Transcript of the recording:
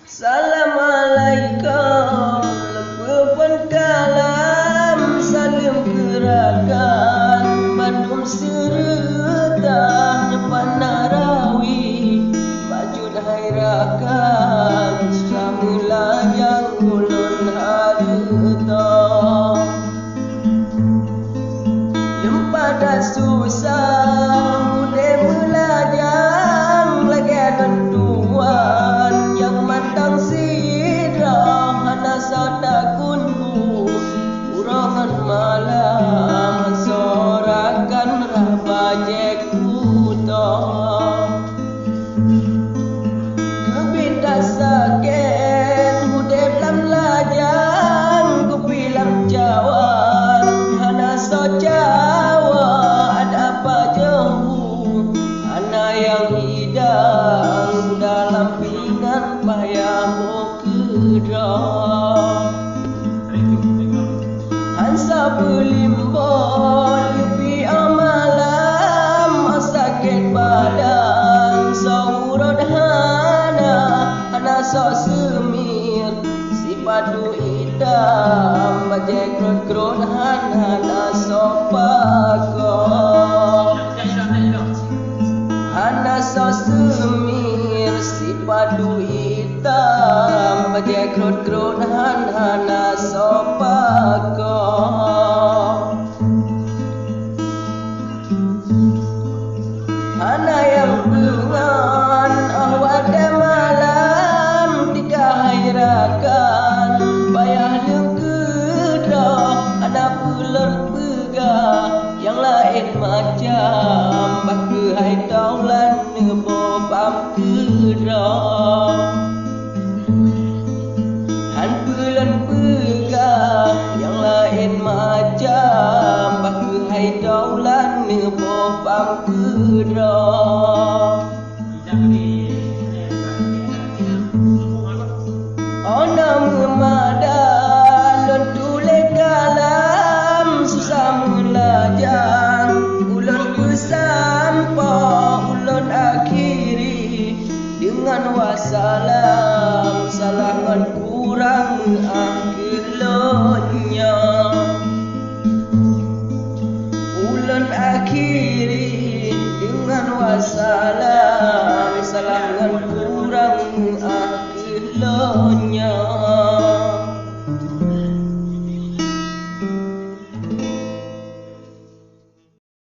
Assalamualaikum, lepun kalam, salim gerakan, bandum serta nyepan narawi, bajud hairakan, susah meulajang ulun harta. Lempada susah, mudah meulajang, lagi tentuan yang matang sidra, hana sadakunku, kurangan malam, sorakan rabajek kuta. Kebinda sakit, hudep lam lajang, kupilang jawan, hana so jawa, ada apa jauh, hana yang hidang, dalam pingan payah mau kedah. Hansa belimbol, yupi amalam, sakit badan, saurod hana so semir, si padu idam, bajek krot-krot hana so pakok. Hana so semir, si padu hitam, bajek krot-krot hana so pakok. Hana yang dengan awada malam, tiga hairakan, payah lengkedah, ada pulen pegah, yang lain macam, baka hai taulan nebo pam kedah. Han pulen pegah, yang lain macam, baka hai taulan nebo pam kedah. Ona memada lentule kalam, susah meulajang, ulun bersampa, ulun akhiri dengan wassalam, salangan kurang